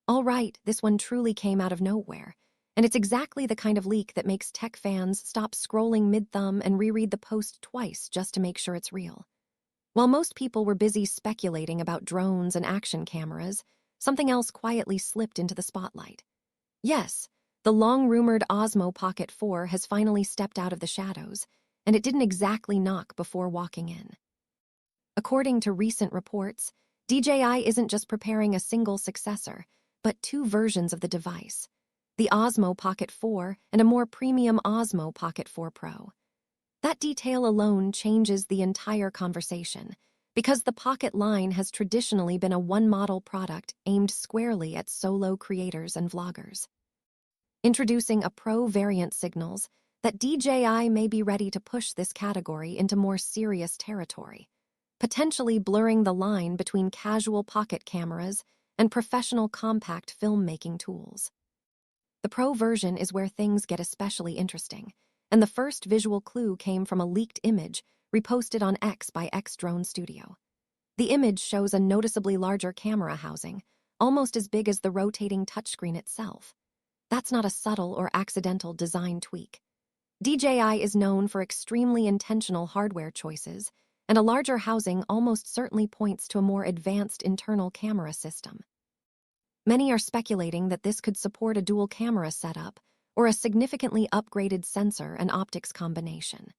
All right, this one truly came out of nowhere. And it's exactly the kind of leak that makes tech fans stop scrolling mid-thumb and reread the post twice just to make sure it's real. While most people were busy speculating about drones and action cameras, something else quietly slipped into the spotlight. Yes, the long-rumored Osmo Pocket 4 has finally stepped out of the shadows, and it didn't exactly knock before walking in. According to recent reports, DJI isn't just preparing a single successor, but two versions of the device, the Osmo Pocket 4 and a more premium Osmo Pocket 4 Pro. That detail alone changes the entire conversation, because the Pocket line has traditionally been a one-model product aimed squarely at solo creators and vloggers. Introducing a Pro variant signals that DJI may be ready to push this category into more serious territory, potentially blurring the line between casual pocket cameras and professional compact filmmaking tools. The Pro version is where things get especially interesting, and the first visual clue came from a leaked image reposted on X by X Drone Studio. The image shows a noticeably larger camera housing, almost as big as the rotating touchscreen itself. That's not a subtle or accidental design tweak. DJI is known for extremely intentional hardware choices, and a larger housing almost certainly points to a more advanced internal camera system. Many are speculating that this could support a dual camera setup or a significantly upgraded sensor and optics combination.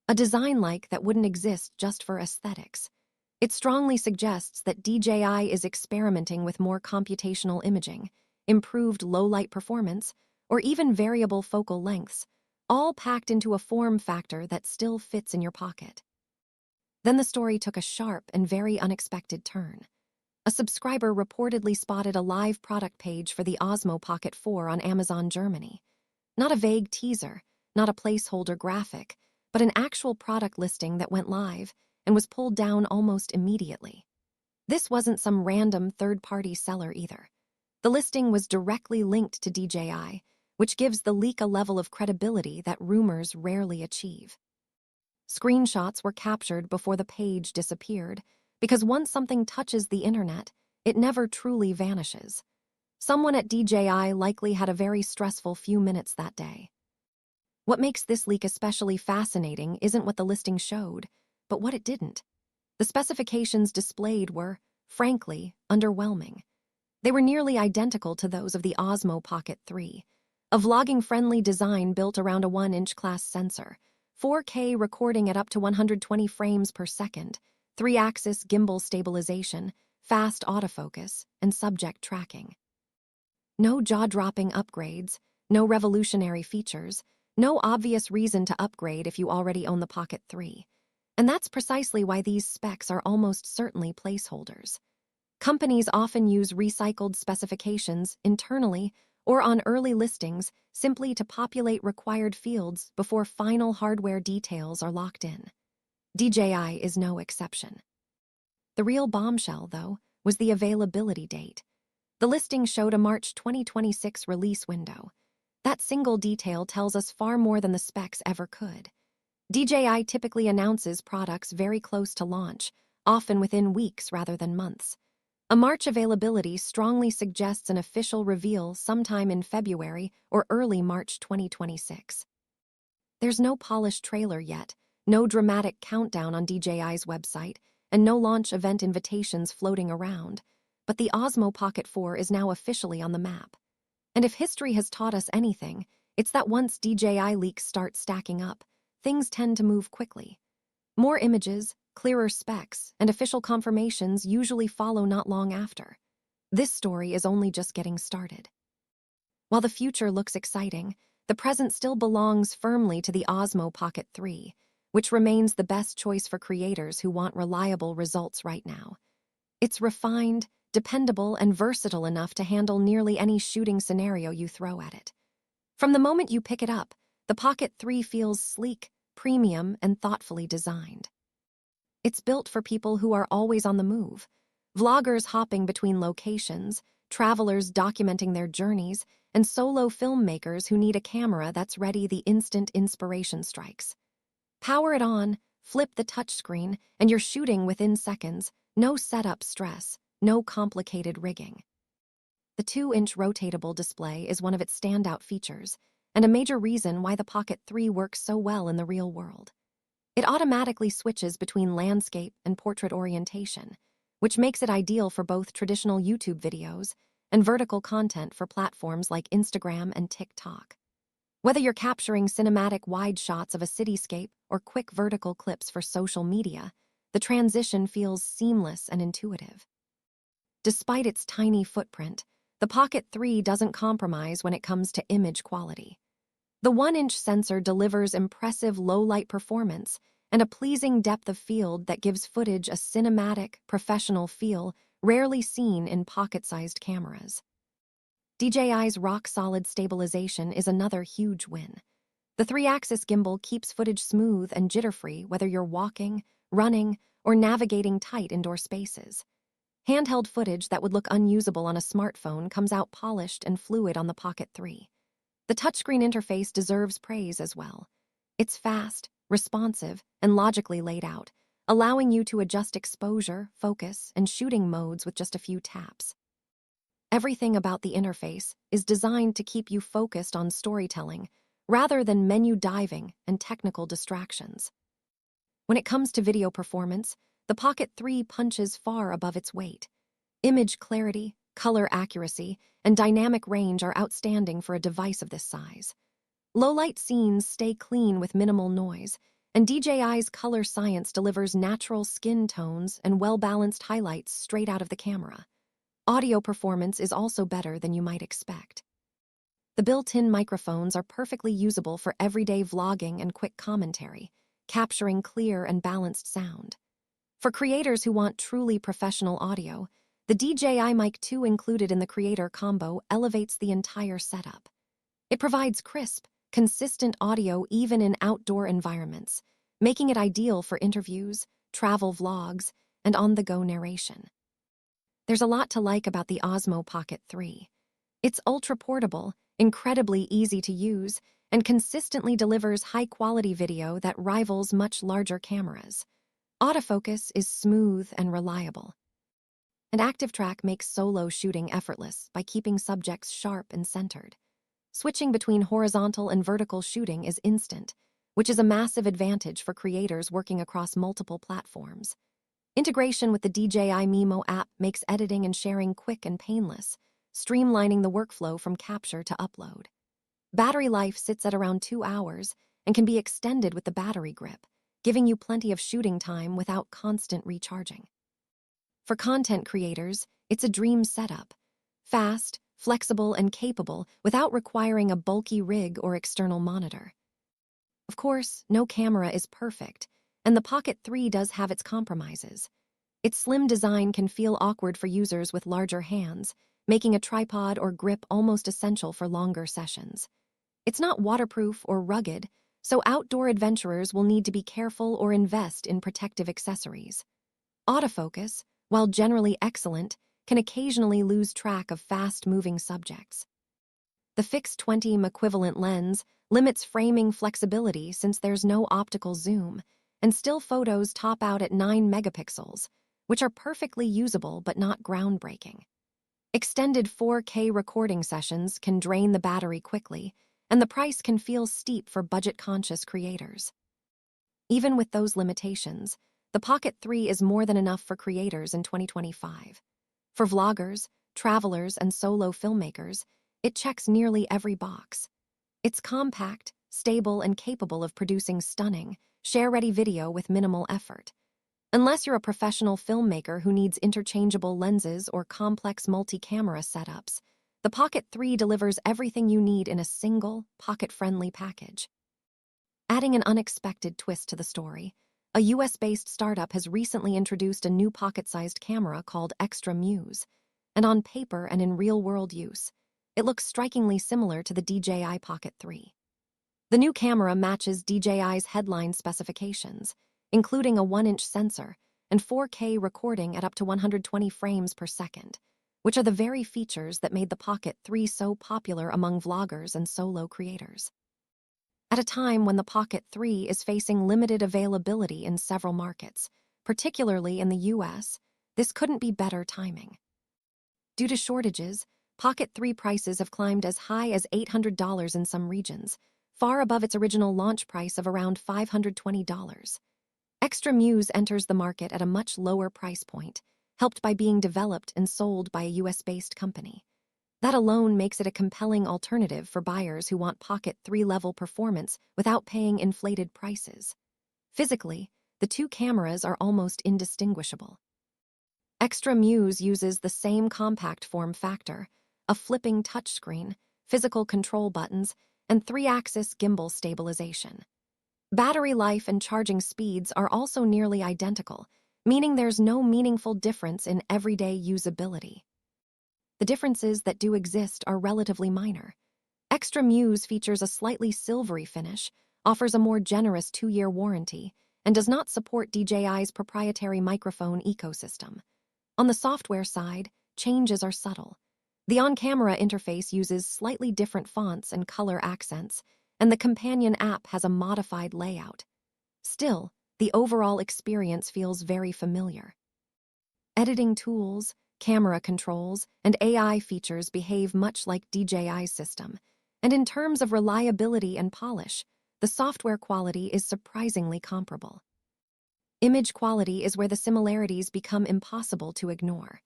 A design like that wouldn't exist just for aesthetics. It strongly suggests that DJI is experimenting with more computational imaging, improved low-light performance, or even variable focal lengths, all packed into a form factor that still fits in your pocket. Then the story took a sharp and very unexpected turn. A subscriber reportedly spotted a live product page for the Osmo Pocket 4 on Amazon Germany. Not a vague teaser, not a placeholder graphic, but an actual product listing that went live and was pulled down almost immediately. This wasn't some random third-party seller either. The listing was directly linked to DJI, which gives the leak a level of credibility that rumors rarely achieve. Screenshots were captured before the page disappeared, because once something touches the internet, it never truly vanishes. Someone at DJI likely had a very stressful few minutes that day. What makes this leak especially fascinating isn't what the listing showed, but what it didn't. The specifications displayed were, frankly, underwhelming. They were nearly identical to those of the Osmo Pocket 3, a vlogging-friendly design built around a 1-inch class sensor, 4K recording at up to 120 frames per second, 3-axis gimbal stabilization, fast autofocus, and subject tracking. No jaw-dropping upgrades, no revolutionary features, no obvious reason to upgrade if you already own the Pocket 3. And that's precisely why these specs are almost certainly placeholders. Companies often use recycled specifications internally or on early listings simply to populate required fields before final hardware details are locked in. DJI is no exception. The real bombshell, though, was the availability date. The listing showed a March 2026 release window. That single detail tells us far more than the specs ever could. DJI typically announces products very close to launch, often within weeks rather than months. A March availability strongly suggests an official reveal sometime in February or early March 2026. There's no polished trailer yet, no dramatic countdown on DJI's website, and no launch event invitations floating around, but the Osmo Pocket 4 is now officially on the map. And if history has taught us anything, it's that once DJI leaks start stacking up, things tend to move quickly. More images, clearer specs, and official confirmations usually follow not long after. This story is only just getting started. While the future looks exciting, the present still belongs firmly to the Osmo Pocket 3, which remains the best choice for creators who want reliable results right now. It's refined, dependable, and versatile enough to handle nearly any shooting scenario you throw at it. From the moment you pick it up, the Pocket 3 feels sleek, premium, and thoughtfully designed. It's built for people who are always on the move, vloggers hopping between locations, travelers documenting their journeys, and solo filmmakers who need a camera that's ready the instant inspiration strikes. Power it on, flip the touchscreen, and you're shooting within seconds, no setup stress, no complicated rigging. The 2-inch rotatable display is one of its standout features, and a major reason why the Pocket 3 works so well in the real world. It automatically switches between landscape and portrait orientation, which makes it ideal for both traditional YouTube videos and vertical content for platforms like Instagram and TikTok. Whether you're capturing cinematic wide shots of a cityscape or quick vertical clips for social media, the transition feels seamless and intuitive. Despite its tiny footprint, the Pocket 3 doesn't compromise when it comes to image quality. The 1-inch sensor delivers impressive low-light performance and a pleasing depth of field that gives footage a cinematic, professional feel rarely seen in pocket-sized cameras. DJI's rock-solid stabilization is another huge win. The 3-axis gimbal keeps footage smooth and jitter-free whether you're walking, running, or navigating tight indoor spaces. Handheld footage that would look unusable on a smartphone comes out polished and fluid on the Pocket 3. The touchscreen interface deserves praise as well. It's fast, responsive, and logically laid out, allowing you to adjust exposure, focus, and shooting modes with just a few taps. Everything about the interface is designed to keep you focused on storytelling rather than menu diving and technical distractions. When it comes to video performance, the Pocket 3 punches far above its weight. Image clarity, color accuracy, and dynamic range are outstanding for a device of this size. Low-light scenes stay clean with minimal noise, and DJI's color science delivers natural skin tones and well-balanced highlights straight out of the camera. Audio performance is also better than you might expect. The built-in microphones are perfectly usable for everyday vlogging and quick commentary, capturing clear and balanced sound. For creators who want truly professional audio, the DJI Mic 2 included in the Creator Combo elevates the entire setup. It provides crisp, consistent audio even in outdoor environments, making it ideal for interviews, travel vlogs, and on-the-go narration. There's a lot to like about the Osmo Pocket 3. It's ultra-portable, incredibly easy to use, and consistently delivers high-quality video that rivals much larger cameras. Autofocus is smooth and reliable. And ActiveTrack makes solo shooting effortless by keeping subjects sharp and centered. Switching between horizontal and vertical shooting is instant, which is a massive advantage for creators working across multiple platforms. Integration with the DJI Mimo app makes editing and sharing quick and painless, streamlining the workflow from capture to upload. Battery life sits at around 2 hours and can be extended with the battery grip, giving you plenty of shooting time without constant recharging. For content creators, it's a dream setup. Fast, flexible, and capable without requiring a bulky rig or external monitor. Of course, no camera is perfect, and the Pocket 3 does have its compromises. Its slim design can feel awkward for users with larger hands, making a tripod or grip almost essential for longer sessions. It's not waterproof or rugged, so outdoor adventurers will need to be careful or invest in protective accessories. Autofocus, while generally excellent, can occasionally lose track of fast-moving subjects. The fixed 20mm equivalent lens limits framing flexibility since there's no optical zoom, and still photos top out at 9 megapixels, which are perfectly usable but not groundbreaking. Extended 4K recording sessions can drain the battery quickly, and the price can feel steep for budget-conscious creators. Even with those limitations, the Pocket 3 is more than enough for creators in 2025. For vloggers, travelers, and solo filmmakers, it checks nearly every box. It's compact, stable, and capable of producing stunning, share-ready video with minimal effort. Unless you're a professional filmmaker who needs interchangeable lenses or complex multi-camera setups, the Pocket 3 delivers everything you need in a single, pocket-friendly package. Adding an unexpected twist to the story, a US-based startup has recently introduced a new pocket-sized camera called Extra Muse, and on paper and in real-world use, it looks strikingly similar to the DJI Pocket 3. The new camera matches DJI's headline specifications, including a 1-inch sensor and 4K recording at up to 120 frames per second, which are the very features that made the Pocket 3 so popular among vloggers and solo creators. At a time when the Pocket 3 is facing limited availability in several markets, particularly in the US, this couldn't be better timing. Due to shortages, Pocket 3 prices have climbed as high as $800 in some regions, far above its original launch price of around $520. Extra Muse enters the market at a much lower price point, helped by being developed and sold by a US-based company. That alone makes it a compelling alternative for buyers who want Pocket 3-level performance without paying inflated prices. Physically, the two cameras are almost indistinguishable. Extra Muse uses the same compact form factor, a flipping touchscreen, physical control buttons, and 3-axis gimbal stabilization. Battery life and charging speeds are also nearly identical, meaning there's no meaningful difference in everyday usability. The differences that do exist are relatively minor. Extra Muse features a slightly silvery finish, offers a more generous 2-year warranty, and does not support DJI's proprietary microphone ecosystem. On the software side, changes are subtle. The on-camera interface uses slightly different fonts and color accents, and the companion app has a modified layout. Still, the overall experience feels very familiar. Editing tools, camera controls, and AI features behave much like DJI's system, and in terms of reliability and polish, the software quality is surprisingly comparable. Image quality is where the similarities become impossible to ignore.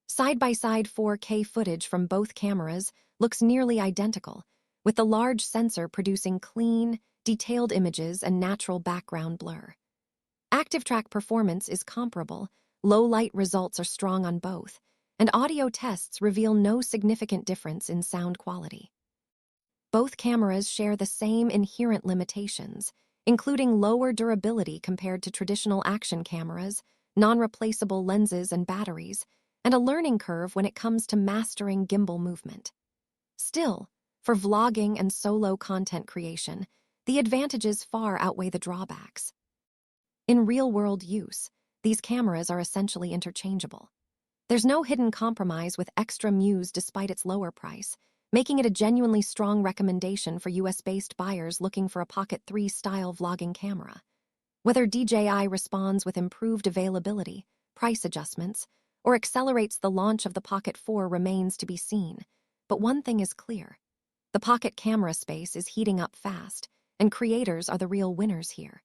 Side-by-side 4K footage from both cameras looks nearly identical, with the large sensor producing clean, detailed images and natural background blur. Active track performance is comparable, low-light results are strong on both, and audio tests reveal no significant difference in sound quality. Both cameras share the same inherent limitations, including lower durability compared to traditional action cameras, non-replaceable lenses and batteries, and a learning curve when it comes to mastering gimbal movement. Still, for vlogging and solo content creation, the advantages far outweigh the drawbacks. In real-world use, these cameras are essentially interchangeable. There's no hidden compromise with Extra Muse despite its lower price, making it a genuinely strong recommendation for US-based buyers looking for a Pocket 3-style vlogging camera. Whether DJI responds with improved availability, price adjustments, or accelerates the launch of the Pocket 4 remains to be seen, but one thing is clear. The Pocket camera space is heating up fast, and creators are the real winners here.